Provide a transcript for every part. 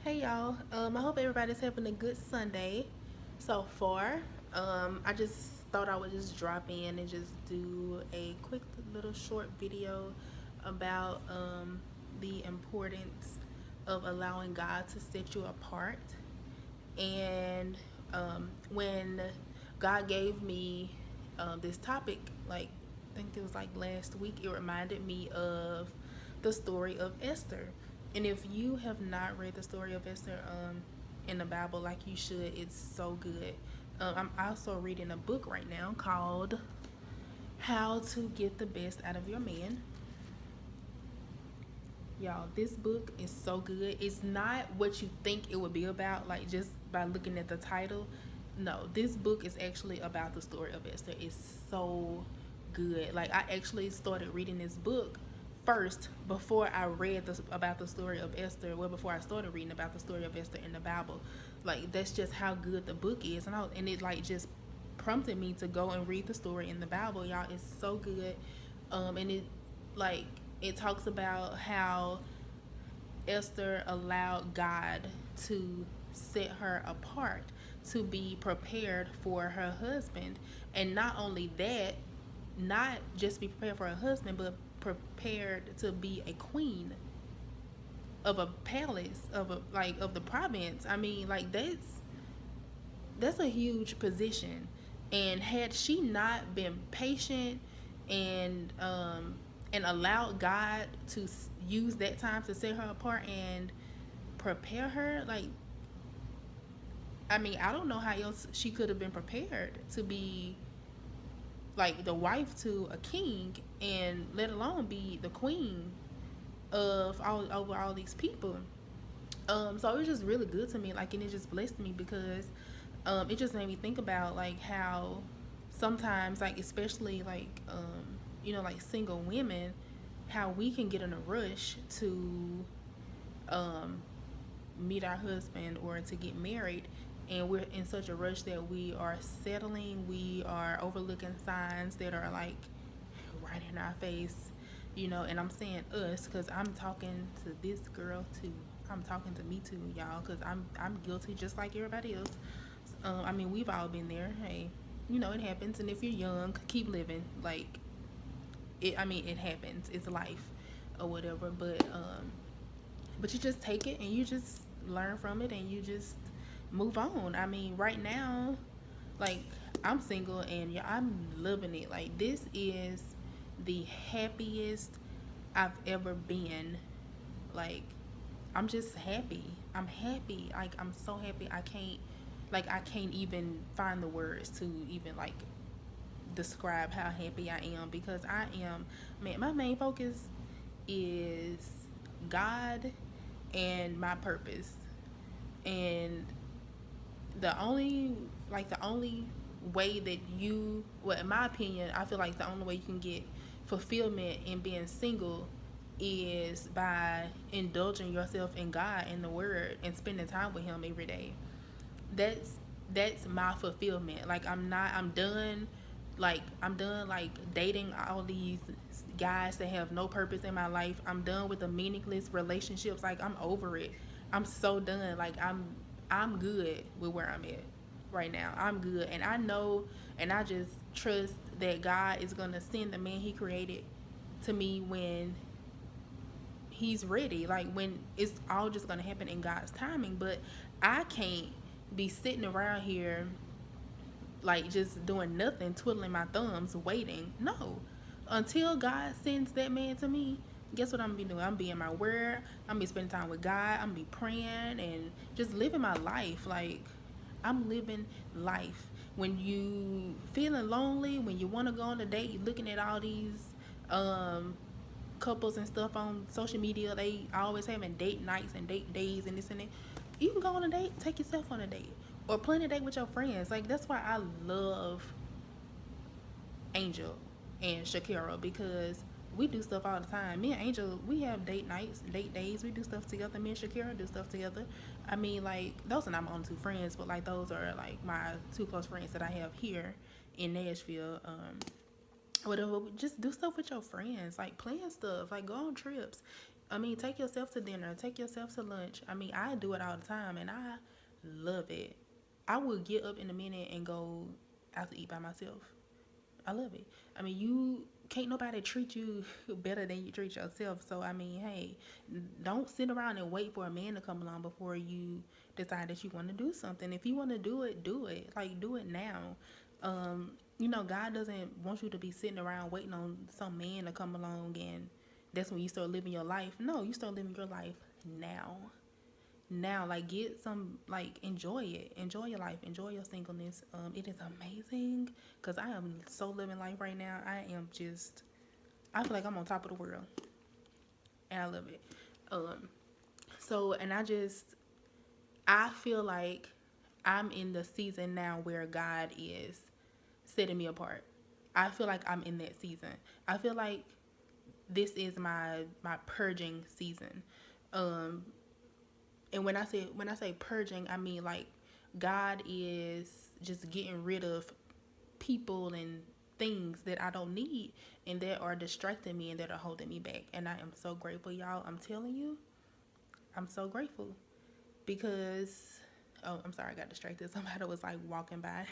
Hey y'all. I hope everybody's having a good Sunday so far. I just thought I would just drop in and just do a quick little short video about the importance of allowing God to set you apart. And when God gave me this topic, like I think it was like last week, it reminded me of the story of Esther. And if you have not read the story of Esther in the Bible like you should, it's so good. I'm also reading a book right now called How to Get the Best Out of Your Man. Y'all, this book is so good. It's not what you think it would be about, like just by looking at the title. No, this book is actually about the story of Esther. It's so good. Like I actually started reading this book first before I read about the story of Esther. Well, before I started reading about the story of Esther in the Bible, like that's just how good the book is, and it like just prompted me to go and read the story in the Bible. Y'all, it's so good, and like it talks about how Esther allowed God to set her apart to be prepared for her husband. And not only that, not just be prepared for her husband, but prepared to be a queen of a palace of the province. I mean, like that's a huge position. And had she not been patient and allowed God to use that time to set her apart and prepare her, like I mean, I don't know how else she could have been prepared to be like the wife to a king, and let alone be the queen of all over all these people. So it was just really good to me, like, and it just blessed me because it just made me think about like how sometimes, like especially like like single women, how we can get in a rush to um, meet our husband or to get married, and we're in such a rush that we are settling, we are overlooking signs that are like right in our face, and I'm saying us because I'm talking to this girl too. I'm talking to me too, y'all, because I'm guilty just like everybody else. I mean, we've all been there. Hey, it happens, and if you're young, keep living. Like it, I mean, it happens. It's life, or whatever. But you just take it and you just learn from it and you just move on. I mean, right now, like I'm single and yeah, I'm loving it. Like this is the happiest I've ever been. Like I'm just happy. I'm happy. Like I'm so happy. I can't even find the words to even like describe how happy I am, because I am, man, my main focus is God and my purpose. And the only way that well, in my opinion, I feel like the only way you can get fulfillment in being single is by indulging yourself in God and the Word and spending time with Him every day. That's that's my fulfillment. Like I'm done like dating all these guys that have no purpose in my life. I'm done with the meaningless relationships. Like I'm over it. I'm so done. Like I'm good with where I'm at right now. I'm good, and I know, and I just trust that God is going to send the man he created to me when he's ready, like when it's all just going to happen in God's timing. But I can't be sitting around here like just doing nothing, twiddling my thumbs, waiting. No. Until God sends that man to me, guess what I'm gonna be doing? I'm be in my word, I'm gonna be spending time with God, I'm gonna be praying and just living my life. Like I'm living life. When you feeling lonely, when you wanna go on a date, you looking at all these um couples and stuff on social media, they always having date nights and date days and this and that. You can go on a date, take yourself on a date, or plan a date with your friends. Like that's why I love Angel and Shakira, because we do stuff all the time. Me and Angel, we have date nights, date days. We do stuff together. Me and Shakira do stuff together. I mean, like those are not my only two friends, but like those are like my two close friends that I have here in Nashville. Whatever, just do stuff with your friends, like plan stuff, like go on trips. I mean, take yourself to dinner, take yourself to lunch. I mean, I do it all the time and I love it. I will get up in a minute and go out to eat by myself. I love it. I mean, you can't nobody treat you better than you treat yourself. So I mean, hey, don't sit around and wait for a man to come along before you decide that you want to do something. If you want to do it, do it. Like do it now. God doesn't want you to be sitting around waiting on some man to come along and that's when you start living your life. No, you start living your life now. Now, like get some, like enjoy it, enjoy your life, enjoy your singleness. It is amazing because I am so living life right now. I feel like I'm on top of the world and I love it. um so and I feel like I'm in the season now where God is setting me apart. I feel like I'm in that season. I feel like this is my purging season. um and when I say purging, I mean like God is just getting rid of people and things that I don't need and that are distracting me and that are holding me back. And I am so grateful, y'all. I'm telling you, I'm so grateful because oh, I'm sorry, I got distracted. Somebody was like walking by.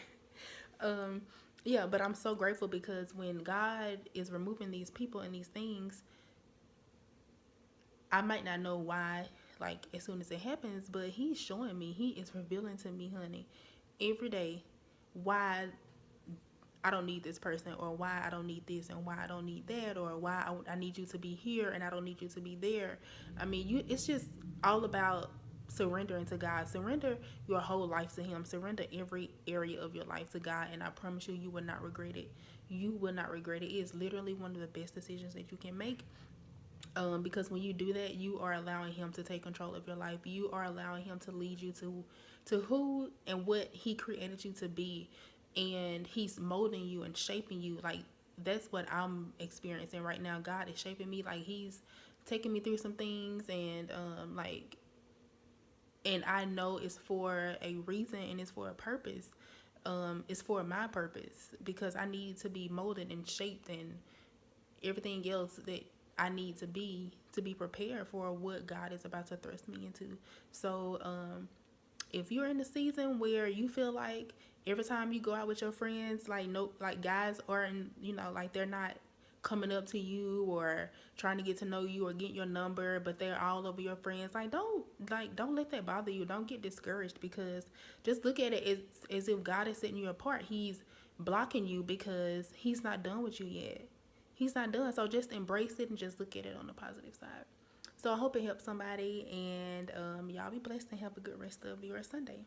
um yeah, but I'm so grateful because when God is removing these people and these things, I might not know why, like as soon as it happens, but he's showing me, he is revealing to me, honey, every day why I don't need this person, or why I don't need this and why I don't need that, or why I need you to be here and I don't need you to be there. I mean, it's just all about surrendering to God. Surrender your whole life to Him. Surrender every area of your life to God, and I promise you, you will not regret it. You will not regret it. It is literally one of the best decisions that you can make. Because when you do that, you are allowing Him to take control of your life. You are allowing Him to lead you to who and what He created you to be, and He's molding you and shaping you. Like that's what I'm experiencing right now. God is shaping me. Like He's taking me through some things, and and I know it's for a reason and it's for a purpose. It's for my purpose because I need to be molded and shaped and everything else that I need to be prepared for what God is about to thrust me into. So, if you're in a season where you feel like every time you go out with your friends, like no, like guys aren't, like they're not coming up to you or trying to get to know you or get your number, but they're all over your friends. Don't let that bother you. Don't get discouraged because just look at it as if God is setting you apart. He's blocking you because He's not done with you yet. He's not done. So just embrace it and just look at it on the positive side. So I hope it helps somebody, and y'all be blessed and have a good rest of your Sunday.